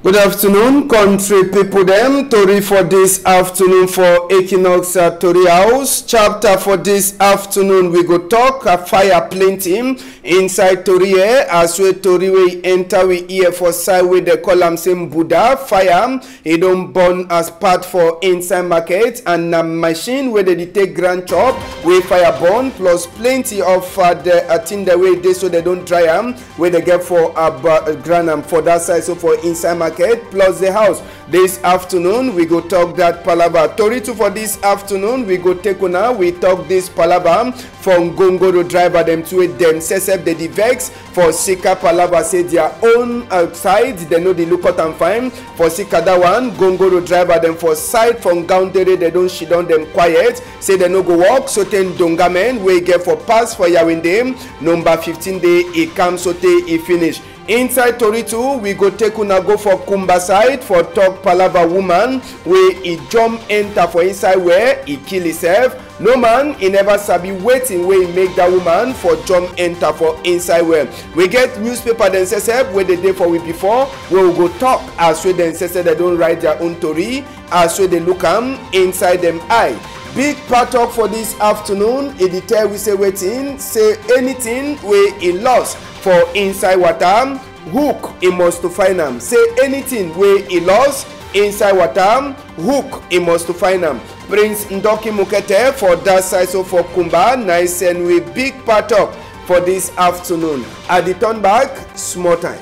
Good afternoon, country people them. Tori for this afternoon for Equinox Tori House. Chapter for this afternoon, we go talk fire plenty inside Tori here. As we Tori we enter we here for side with the column same Buddha fire. It don't burn as part for inside market and a machine where they take grand chop we fire burn plus plenty of the thing the way they so they don't dry them where they get for grand for that side so for inside market plus the house. This afternoon we go talk that palava. Tori 2 for this afternoon we go take una we talk this palava from Gongoro driver them to them set the vex for Sika palava say their own outside they know the look out and fine for Sika that one Gongoro driver them for side from Gaundere they don't shit on them quiet say they no go walk so ten dongamen we get for pass for Yawinde number 15 day it comes so he finish. Inside Tori 2, we go take una go for Kumba side for talk palava woman where he jump enter for inside where he kill himself. No man, he never sabi waiting where he make that woman for jump enter for inside where. We get newspaper then says where the day for we before where we go talk as where then says they don't write their own Tori as where they look inside them eye. Big part talk for this afternoon, it detail we say waiting, say anything where he lost for inside water, hook he must to find them. Say anything where he lost inside water, hook he must to find them. Prince Ndoki Mukete for that side so for Kumba, nice and we big part up for this afternoon. At the turn back, small time.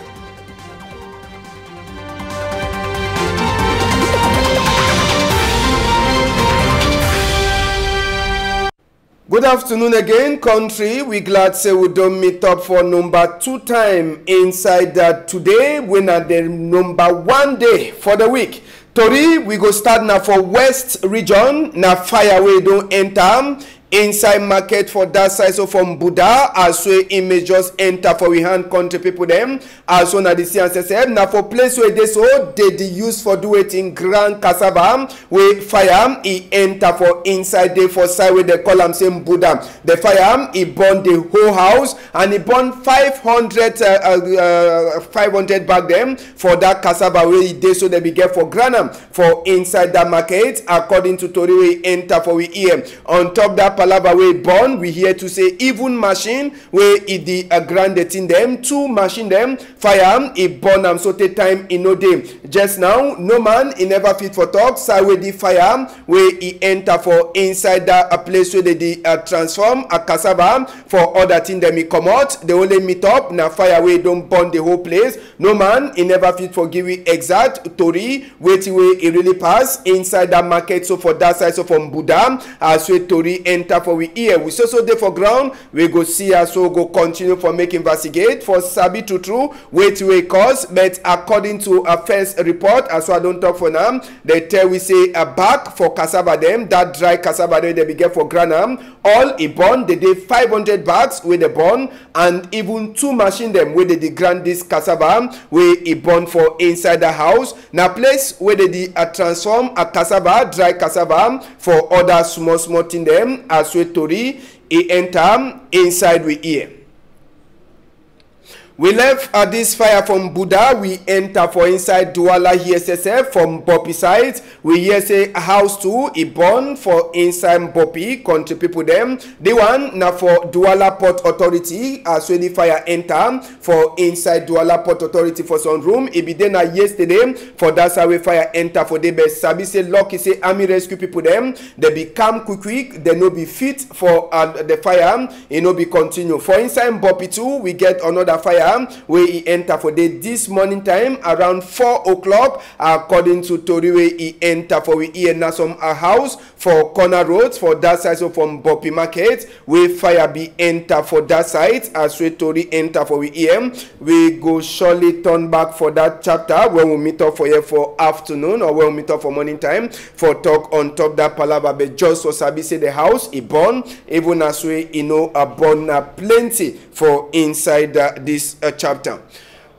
Good afternoon again, country. We glad say we don't meet up for number 2 time inside that today. We na the number 1 day for the week. Tori, we go start now for West region. Now fire we don't enter inside market for that side so from Buddha as we image just enter for we hand country people them as one of the sciences now for place where they so they use for do it in grand cassava we fire he enter for inside there for side where they call them same Buddha the fire he burn the whole house and he burn 500 back them for that cassava where they so they be get for granum for inside that market according to Tori we enter for we here on top that palava we born we here to say even machine where it the grande in them 2 machine them fire he born them so take time in no day just now no man he never fit for talk side where the fire where he enter for inside that a place where they transform a cassava for other thing them he come out they only meet up now fire where don't burn the whole place no man he never fit for give you exact Tori waiting where he really pass inside that market so for that side so from Buddha as we Tori enter for we here we so there for ground we go see us so go continue for make investigate for sabi true wait we cause but according to a first report as I don't talk for now they tell we say a back for cassava them that dry cassava they be get for granum all a burn they did 500 bags with the burn and even 2 machine them where they grind this cassava where a burn for inside the house now place where they transform a cassava dry cassava for other small thing them as we Tori he enter inside we here. We left this fire from Buddha. We enter for inside Douala here from Bopi side. We here say house 2 it burn for inside Bopi country people them. The one now for Douala Port Authority as when the fire enter for inside Douala Port Authority for some room. It be then yesterday for that's how we fire enter for the best. Sabi say lucky say army rescue people them. They become quick. They no be fit for the fire. It no be continue. For inside Bopi 2 we get another fire where he enter for this morning time around 4 o'clock according to Tori where he enter for we here now some house for corner roads for that side so from Bopi market where fire be enter for that side as we Tori enter for we here we go surely turn back for that chapter when we meet up for here for afternoon or when we meet up for morning time for talk on top that palava but just for sabi say the house he burn even as we a burn plenty for inside this chapter.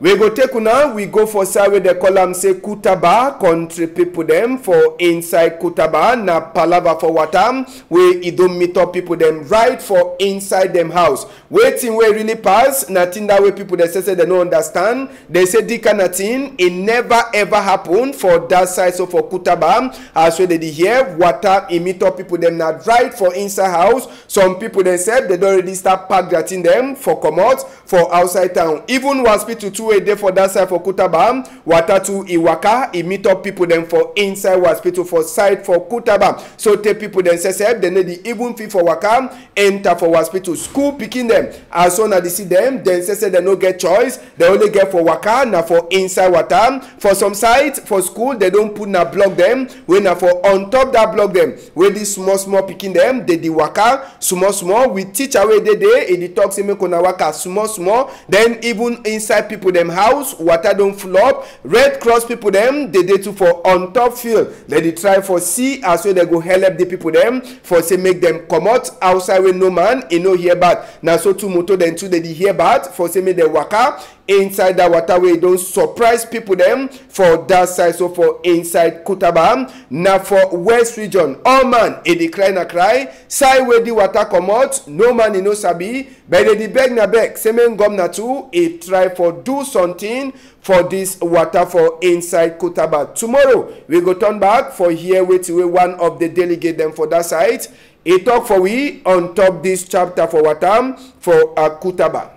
we go take una, we go for side where they call am say Kutaba, country people them for inside Kutaba, na palava for watam, where e don't meet up people them right for inside them house. Waiting where really pass, nothing that way people they say they don't understand. They say the kind of thing, it never ever happened for that side. So for Kutaba, as well they hear water, it meet up people them not right for inside house. Some people they said they don't already start pack that in them for come out for outside town. Even hospital too a day for that side for Kutaba, water to Iwaka, it meet up people them for inside hospital for side for Kutaba. So take people then say they need the even fee for Waka, enter for hospital, school picking them. As soon as they see them, then say they no get choice. They only get for Waka, now for inside water. For some sites, for school, they don't put na block them. When na for on top that block them, where this small picking them, they di Waka, small. We teach away they in the talk say make una Waka small. Then even inside people them house, water don't flow up. Red Cross people them, they too for on top field. They try for see as well they go help the people them for say make them come out outside with no man, you know hear bad. Now so to moto then too they hear bad for say make they Waka inside that waterway. Don't surprise people them for that side. So for inside Kutaba, now for west region, all man e dey cry side where the water come out, no man e no sabi, but they beg na beg say men gom na too e try for do something for this water for inside Kutaba. Tomorrow we go turn back for here waiting one of the delegate them for that side. He talk for we on top this chapter for water for Kutaba.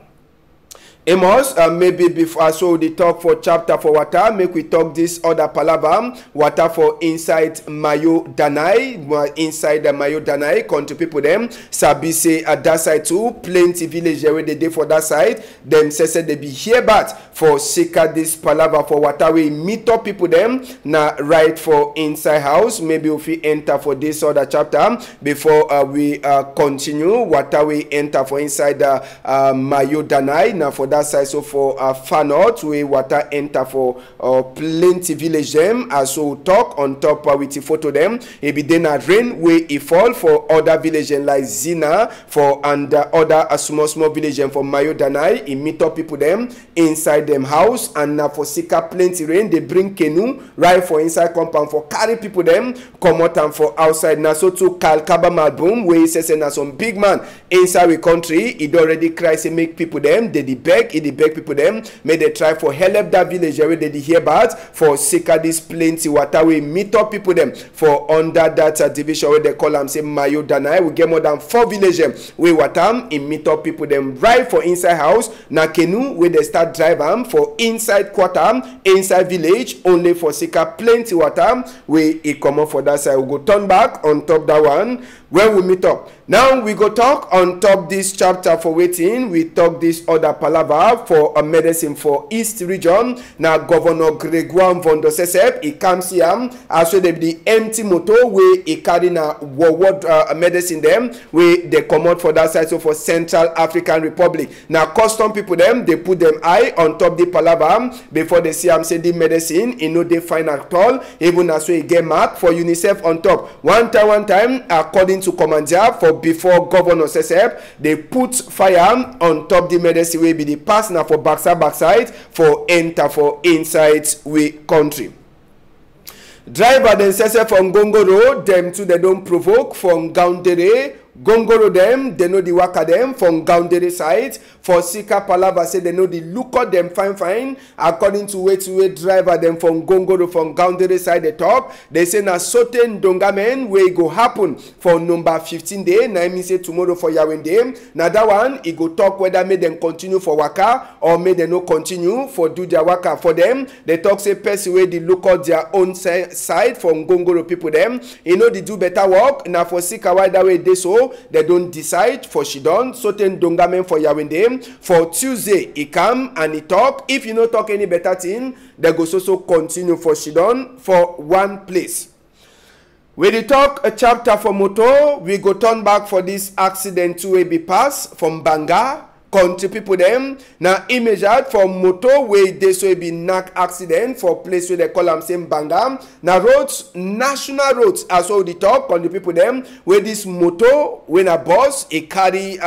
Amos, maybe before I saw the talk for chapter for water, make we talk this other palaver, water for inside Mayo Danai, inside the Mayo Danai, country people them, sabi say at that side too, plenty village where they dey for that side, them say they be here but for sika this palaver for water, we meet up people them, na right for inside house, maybe if we enter for this other chapter, before we continue, water we enter for inside the Mayo Danai, now for that side. So for far north we water enter for plenty village them as so talk on top with the photo them it be then a rain where it fall for other village like Zina for and other small village for Mayo Danai it meet up people them inside them house and now for sika plenty rain they bring canoe right for inside compound for carry people them come out and for outside now so to Kalkaba Malboom where he says na some big man inside the country it already cry say make people them they beg people them may they try for help that village where they hear about for sika this plenty water we meet up people them for under that division where they call them say Mayo Danai. We get more than 4 villages we water in meet up people them right for inside house na canoe where they start drive them for inside quarter inside village only for sika plenty water we come up for that side. We go turn back on top that one where we meet up. Now we go talk on top this chapter for waiting. We talk this other palaver for a medicine for East region. Now Governor Gregoire Vondo Sesep, he comes here as well the empty motor where he carry na world medicine them where they come out for that side. So for Central African Republic. Now custom people them they put them eye on top the palaver before they see am say the medicine you know they find at all even as well get mark for UNICEF on top. One time according to commander for before Governor Sesep they put fire on top the medicine will be the pass now for backside for enter for inside we country. Driver then Sesep from Gongoro them too they don't provoke from Gaundere Gongoro them they know the waka them from Gaundere side for sika palava say they know the look at them fine according to way driver them from Gongoro from Gaundere side the top they say na certain dongamen wey go happen for number 15 day na mean say tomorrow for Yawende na that one it go talk whether make them continue for waka or make them no continue for do their waka for them. They talk say person wey they look at their own side from Gongoro people them you know they do better work na for sika why that way they so they don't decide for she done certain dongamen for Yawende for Tuesday he come and he talk if you no talk any better thing they go so continue for she done for one place. We dey talk a chapter for motor we go turn back for this accident to be pass from Banga country people them. Now image out for motor where they so be knack accident for place where they call them same banga. Now roads, national roads as well the talk on the people them where this motor when a bus a carry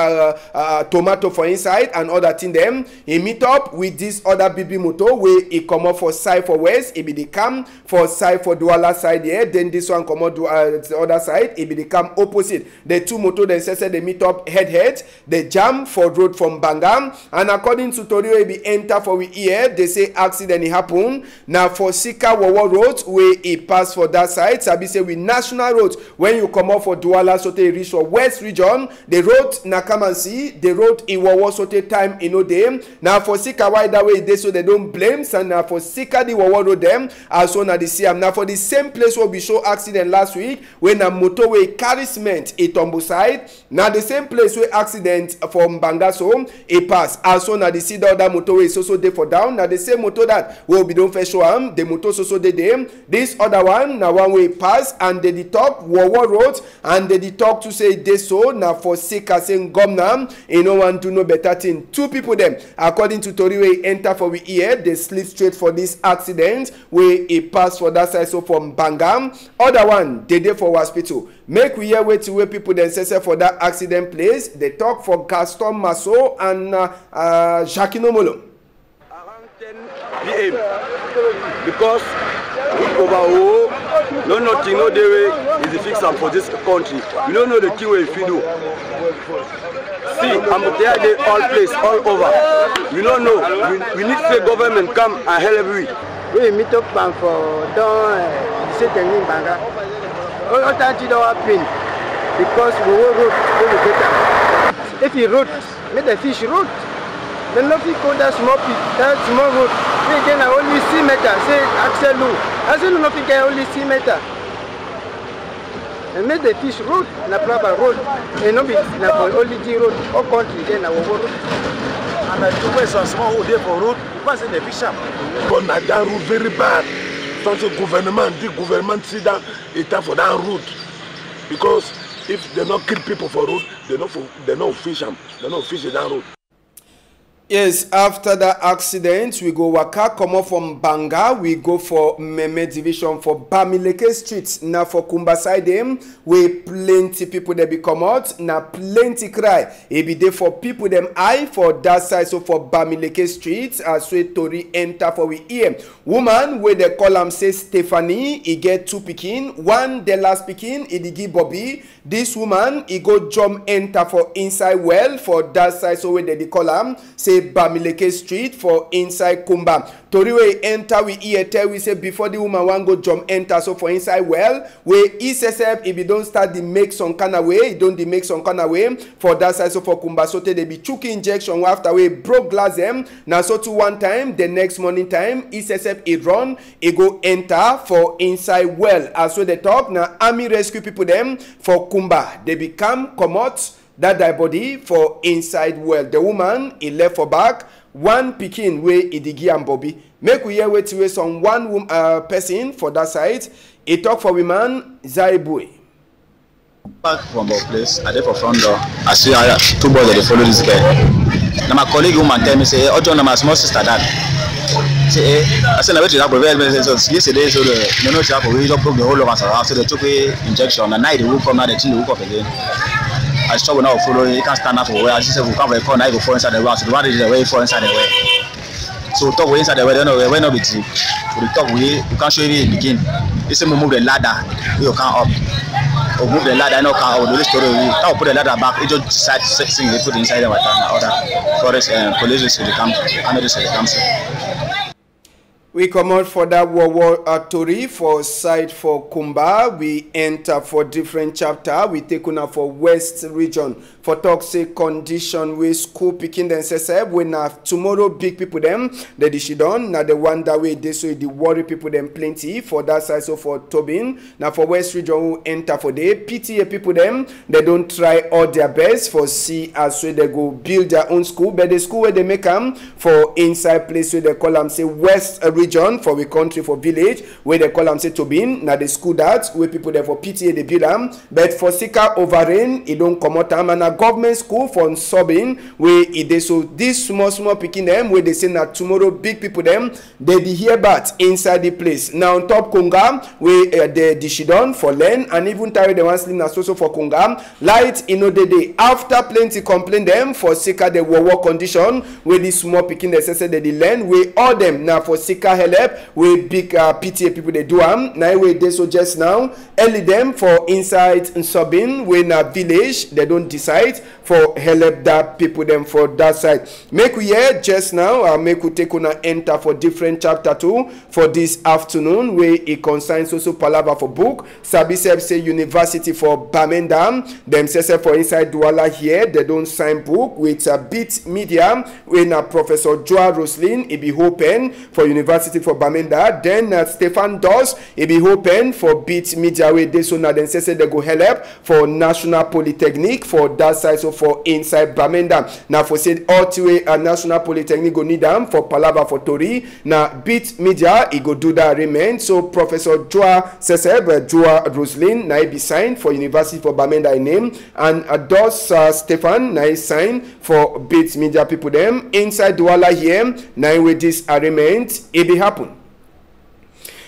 tomato for inside and other thing them. He meet up with this other BB motor where he come up for side for west, it be the cam for side for Douala side here, then this one come out the other side, it be the cam opposite. The two motor then say they meet up head, they jam for road from Bangam, and according to Torio, it be enter for we here, they say accident happen. Now for Sika Wawa road where it pass for that side, Sabi say we national roads when you come out for Douala so they reach for west region, the road na come and see, the road in Wawa so they time in no day. Now for Sika why that way they so they don't blame, and now for Sika the Wawa road them as well as the CM. Now for the same place where we show accident last week when a motorway carry cement a tumble side. Now the same place where accident from Bangaso a pass as well as the see the other motorway is also there for down. Now the same motor that will be done for show the motor also there them. This other one now one way pass and they talk Wawa road and they talk to say this so now for Sika saying Gomnam no one do no better thing. Two people them according to Toriwe enter for we here they slip straight for this accident where it pass for that side so from Bangam. Other one they there for hospital. Make we hear wait to where people then say for that accident place. They talk for Gaston Masso and Jacquino Molo. Around 10 p.m. because over no nothing no day is the fix up for this country. We don't know the thing where if you do. See, I'm there they all place all over. We don't know. We need the government come and help every week. We meet up for don't say things in Banga. All that you don't happen because we will root better. If you root, make the fish root. Then no fish go that small pit, that small root. We can only see meter. Say Axel Lou. Axel no fish can only see meter. And make the fish root na proper road. And no be na for only G road. All country then na road. And I do some small road there for road. What's in the fish up? But na that road very bad. Don't say government sit down it for that route because if they not kill people for road, they not fish them. They not fish that road. Yes, after that accident, we go waka, come up from Banga, we go for Meme Division for Bamileke Street. Now for Kumba side them, we plenty people that be come out, now plenty cry. It be there for people them eye for that side, so for Bamileke Street, as we Tori enter for we here. Woman, where they call him say Stephanie, he get two pikin, one the last pikin, he give Bobby. This woman, he go jump enter for inside well for that side, so where they call him, say Bamileke Street for inside Kumba. Toriwe enter we here tell we say before the woman want go jump enter so for inside well where ESSF if you don't start the make some kind of way, you don't the make some kind of way for that side so for Kumba so they be chuki injection after we broke glass them. Now so to one time the next morning time ESSF it run it go enter for inside well as so they talk now army rescue people them for Kumba they become come out that die body for inside well. The woman he left for back one pikin way Idigi and Bobby. Make we hear wait to some one person for that side. He talk for woman Zaibui. Back from our place, I did for front door. I see two boys that they follow this guy. Now my colleague woman tell me say, "Oh, John, my small sister that." Say, I said, "I wait to have a yesterday, so the no chap we just broke the whole of us around. So they took a injection. And night they woke up, now they woke up again." I struggle now follow you can't stand up for where I just said we come for a corner, I go for inside the house. So the one is the way for inside the way. So talk way inside the way, don't know where no be tree. So the talk way, you can't show you begin. You say move the ladder, you can't up. Or move the ladder, no can't up. The story we can't put the ladder back, you just decide to sing it put inside the water other forest and police to the camp, and to the camp. We come out for that war Tori for side for Kumba. We enter for different chapter. We take on for West region for toxic condition with school picking them say we have tomorrow big people them the dishidon now the one that way they so the worry people them plenty for that side so for Tobin now for West region we enter for the PTA people them they don't try all their best for see as so they go build their own school but the school where they make them for inside place where they call them say West region region for we country for village where they call them say Tobin. Now the school that where people there for PTA they build them, but for Sika over rain it don't come out them, and a government school for Sobin where it is so this small picking them where they say that tomorrow big people them they be here but inside the place. Now on top Konga where the Dishidon for land and even Tari the one sleep also for Konga light in the day after plenty complain them for Sika the war condition where this small picking they say they land we all them now for Sika help we big PTA people they do now we they so just now early them for inside Sobin when a village they don't decide for help that people them for that side. Make we hear just now make we take on enter for different chapter 2 for this afternoon where it concerns also palava for book Sabi say university for Bamenda them say for inside Douala here they don't sign book with a bit media when Professor Joa Roslin it be open for university for Bamenda then Stefan Doss it be open for bit media where they so now then say they go help for National Polytechnic for that side so for inside Bamenda now for said all the way National Polytechnic go need them for palava for Tori now bit media it go do that remain so Professor Joa Roslin now be signed for university for Bamenda name and Doss Stefan now signed for bit media people them inside Douala here now with this arrangement it be happen.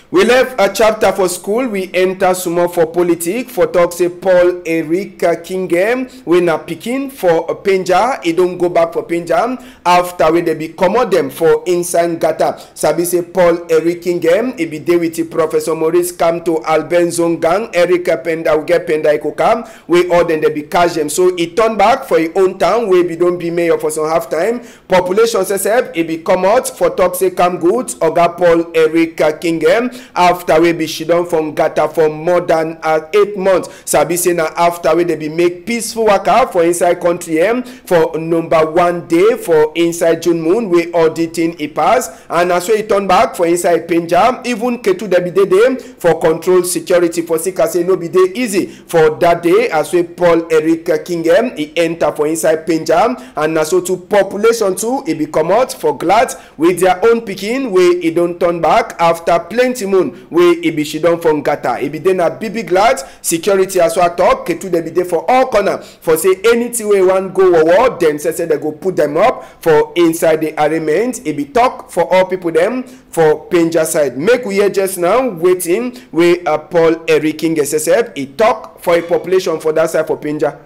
We left a chapter for school. We enter some more for politics. For talk say Paul Eric Kingem. We na picking for Penja. He don't go back for Penja. After we they be commode them for inside Gata. Sabi say Paul Eric Kingem. He be there with the Professor Maurice come to Alben Zongang. Eric Penda we get Penda Ikokam. We all then they be catch them. So he turn back for his own town. We be don't be mayor for some half time. Population says he be come out for talk say come good. Oga Paul Eric Kingem. After we be shidon from Gata for more than 8 months. Sabi say na after we they be make peaceful worker for inside country for number 1 day for inside June moon we auditing it pass and as we turn back for inside Penjam even Ketu they be day for control security for Sika say no be day easy for that day as we Paul Eric Kingem he enter for inside Penjam and so to population too he be come out for glad with their own picking where he don't turn back after plenty moon where he be shidon from Gata. He be then a BB glad security as well talk Ketu they be there for all corner for say anything where one go war then say they go put them up for inside the arrangement. He be talk for all people them for Penja side. Make we hear just now waiting where Paul Eric King SSF he talk for a population for that side for Penja.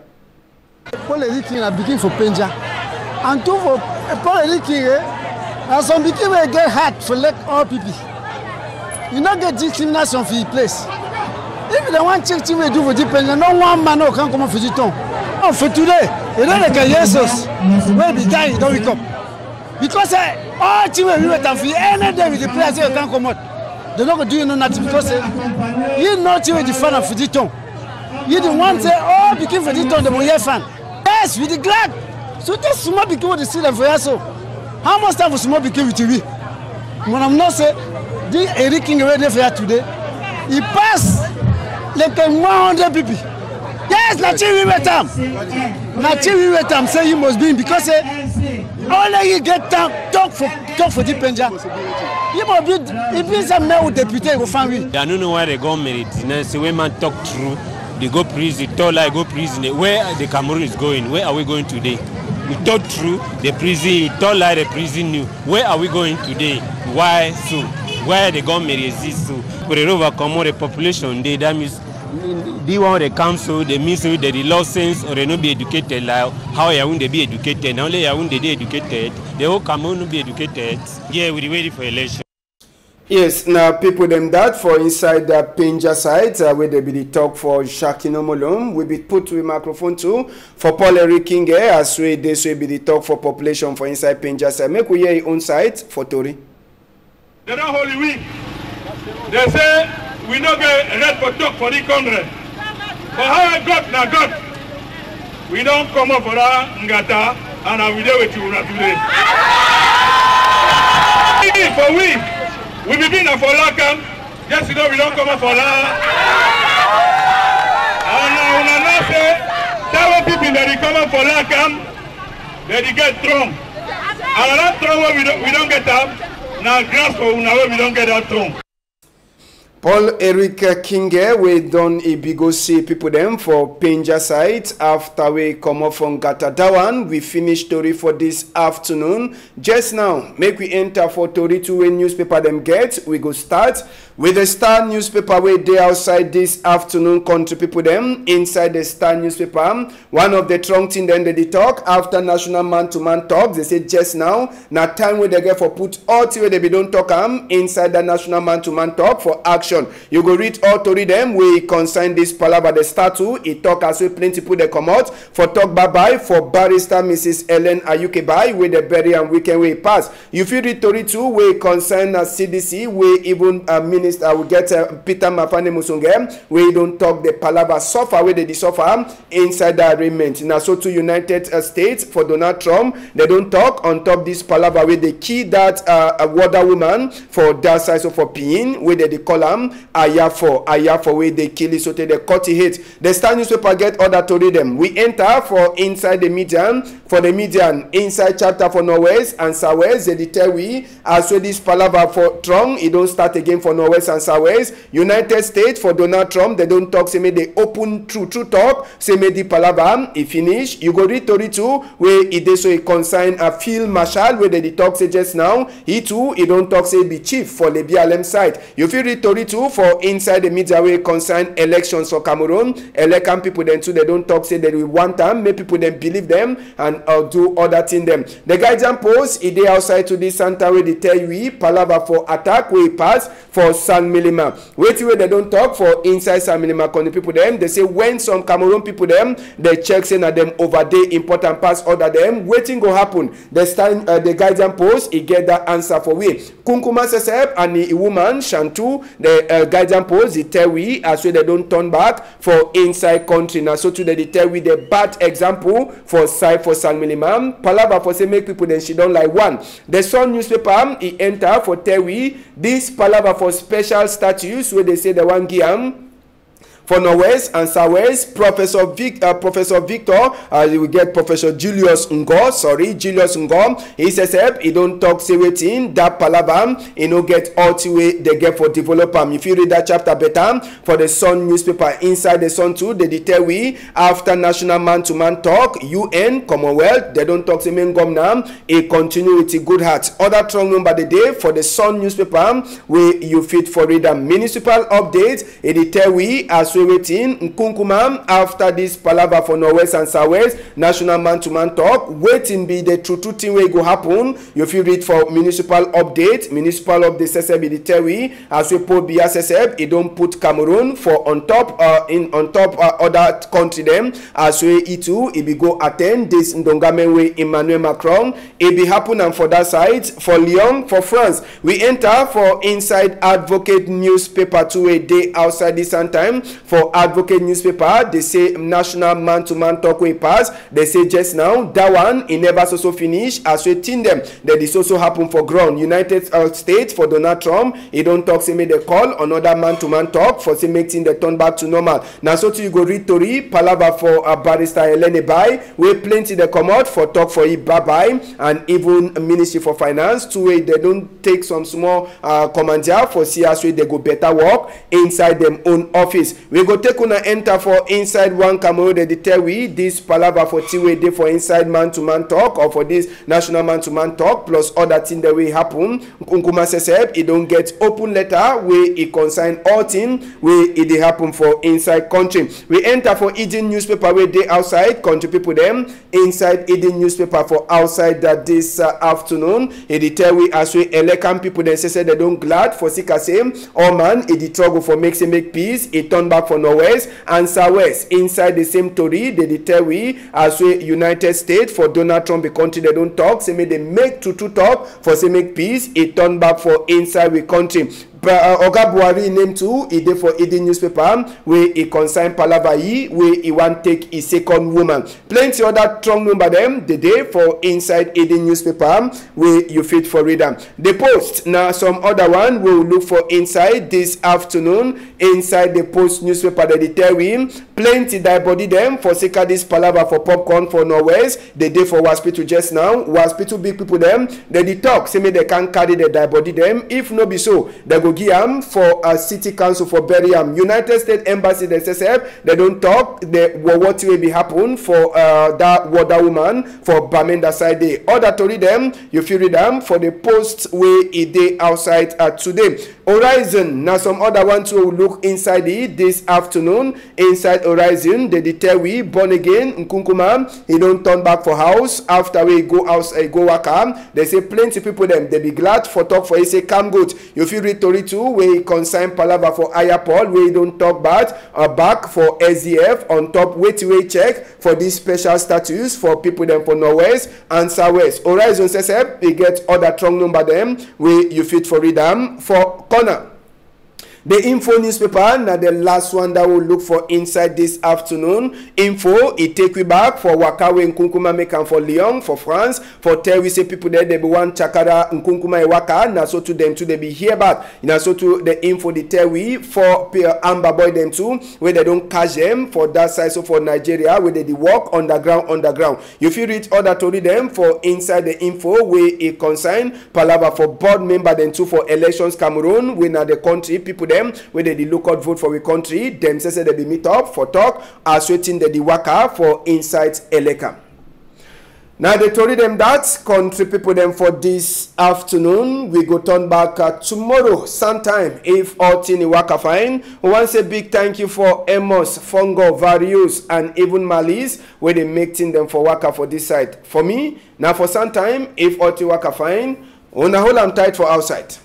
Paul Eric King are begin for Penja and two for Paul Eric King and some begin will get hard for let all people. You not get discrimination for the place. If they want check we do for the Penja, no one man no can come for the town. Oh, for today, you don't like Jesus. When the guy don't wake up. Because all children we wait for any day with the place you can't come out. They not do you know nothing because you know children the fan of the town. You the one say oh became for the town the more fan. Yes, with the glad. So this small became what the student for us so. How much time for small became with TV? When I'm not say this Eric King ready for today. He passed like 100 people. Yes, Nachi we wait him. Nachi we wait him. Say he must be because only he get time talk for the Penja. He must be if he's a male deputy go find me. I don't know why they go married. Say when man talk true, they go prison. Tola go prison. Where the Cameroon is going? Where are we going today? We talk true. The prison. You talk like the prison new. Where are we going today? Why so? Where the government exists so for the overcome the population they that means they want the council they mean so that the law sense or they not be educated like how you they be educated now only you they educated the whole Cameroon will be educated. Yeah, we ready for election. Yes, now people them that for inside the Penja side where they be the talk for Shakino Molum will be put to a microphone too for Paul Eric King as we this will be the talk for population for inside Penja side. Make we hear your own side for Tori. They don't hold week. They say we not get red for talk for the Congress. But how I got now God? We don't come up for that Ngata and I will do with you today. For we be been for Lakam. Yes, you know we don't come up for that. And now say that people that they come up for Lakam, they get strong. And that strong one we don't get up. Now grass for una we don't get that throne. Paul Eric Kinge, we done a big see people them for Penja site. After we come up from Gatadawan, we finish story for this afternoon. Just now, make we enter for Tori 2 newspaper them get. We go start with the Star newspaper where they outside this afternoon country people them inside the Star newspaper. One of the trunk thing then they talk after national man-to-man talk. They say just now time where they get for put all the way they be don't talk inside the national man-to-man talk for action. You go read all to read them. We consign this palaver the statue. It talk as we plenty people they come out for talk bye-bye for barrister Mrs. Ellen Ayukebai with the bury and weekend way pass. You feel read to read too. We consign CDC. We even minister will get Peter Mafane Musunge. We don't talk the palaver suffer where they suffer inside the arraignment. Now so to United States for Donald Trump. They don't talk on top this palaver where they key that a water woman for that size of opinion where they call them aya for where they kill it so they cut it. The Star newspaper get order to read them. We enter for inside the median for the median inside chapter for Norwest and Southwest. They tell we as well this palaver for Trump. It don't start again for Norwest and Southwest. United States for Donald Trump. They don't talk. Say me they open true talk. Say me the palaver it finish. You go read to read too where it is so it consign a field marshal where they talk say just now. He too he don't talk say be chief for the BLM side. You feel read to read too for inside the media way concern elections for Cameroon. Election people then too they don't talk say that we want them. Make people then believe them and do other thing them. The guidance post it dey outside to this Santa where they tell you palaver for attack where pass for San Milima. Wait where they don't talk for inside San Milima con the people them. They say when some Cameroon people them they check saying that them over there important pass order them waiting go happen. The guidance post it get that answer for we. Kunkuma Sesep and the woman Shantu the guidance post they tell we as well they don't turn back for inside country. Now so today they tell we the bad example for side for San Milimam. Palava for say make people then she don't like one. The Sun newspaper he enter for tell we this palava for special status where they say the one giam for Norwest and Southwest, Professor Victor, you will get Professor Julius Ngo, he says, he don't talk say waiting, that palavam, he no get all the way they get for developer. If you read that chapter better, for the Sun newspaper, inside the Sun too, they tell we, after national man-to-man talk, UN, Commonwealth, they don't talk say men gum now, he continue with a good heart. Other strong number the day, for the Sun newspaper, where you fit for reader municipal updates, he tell we, as we waiting Nkunkuma after this palaver for Norwest and Southwest national man-to-man talk waiting be the true thing way go happen. You feel read for municipal update SSB the tell we as we put BSSB it don't put Cameroon for on top other country them as we it be go attend this Ndongame way Emmanuel Macron it be happen and for that side for Lyon for France we enter for inside Advocate newspaper 2 a day outside this time. For Advocate newspaper, they say national man-to-man talk way pass. They say just now that one it never so finish as we think them that this also happen for ground. United States for Donald Trump, he don't talk say me they call another man-to-man talk for say making the turn back to normal. Now so to you go read Tori palaver for barrister Helene Bai we plenty they come out for talk for it bye and even Ministry for Finance to way they don't take some small commander for see as way they go better work inside them own office. We go take una enter for inside one Cameroon they tell we this palaver for Tiwe day for inside man-to-man talk or for this national man-to-man talk plus other thing that will happen. Nkuma Sesep it don't get open letter where it consign all thing where it dey happen for inside country. We enter for Eden newspaper where they outside country people them inside Eden newspaper for outside that this afternoon it tell we as we election people then say they don't glad for sika same or man it struggle for make peace it turn back for Norwest and Southwest inside the same story they tell we as we United States for Donald Trump the country they don't talk say me they make true talk for say make peace it turn back for inside we country. Oga Buhari name too, he dey for Eden newspaper where he consign palava yi, where he want take his second woman. Plenty other strong number them the day for inside Eden newspaper where you fit for read them. The Post now some other one we will look for inside this afternoon inside the Post newspaper that they tell him plenty die body them for sake of this palava for popcorn for Norwest. The day for hospital just now. Hospital big people them they talk say me they can't carry the die body them. If no be so, they go give them for a city council for bury them. United States Embassy they say they don't talk. They what will be happen for that water woman for Bamenda side day. Other to read them, you feel read them for the Post where it day outside today. Horizon now some other ones who look inside it this afternoon. Inside Horizon they tell we born again Nkunkuma he don't turn back for house after we go outside go work. They say plenty people them they be glad for talk for he say come good. You feel read Tori too where he consign palava for Ayapol where he don't talk bad or back for SDF on top wait check for this special status for people them for Norwest and Southwest. Horizon says they get other strong number them where you fit for read them for corner. The Info newspaper now the last one that we'll look for inside this afternoon. Info it take we back for Wakawe Nkunkuma make and for Lyon for France for tell we say people there they be one Chakara Nkunkuma e Waka now so to them too they be here back. Now so to the Info they tell we for Amber Boy them too where they don't catch them for that side so for Nigeria where they walk underground. You feel read other to read them for inside the Info where it consign palava for board member then too for elections Cameroon where now the country people them where they look out vote for we country them say they be meet up for talk as waiting the waka for inside Eleka. Now they told them that country people them for this afternoon we go turn back tomorrow sometime if all thing waka fine. We want to say big thank you for Amos, Fungo, Various and even Malice where they make thing them for waka for this side. For me now for sometime if all thing waka fine, on a whole I'm tight for outside.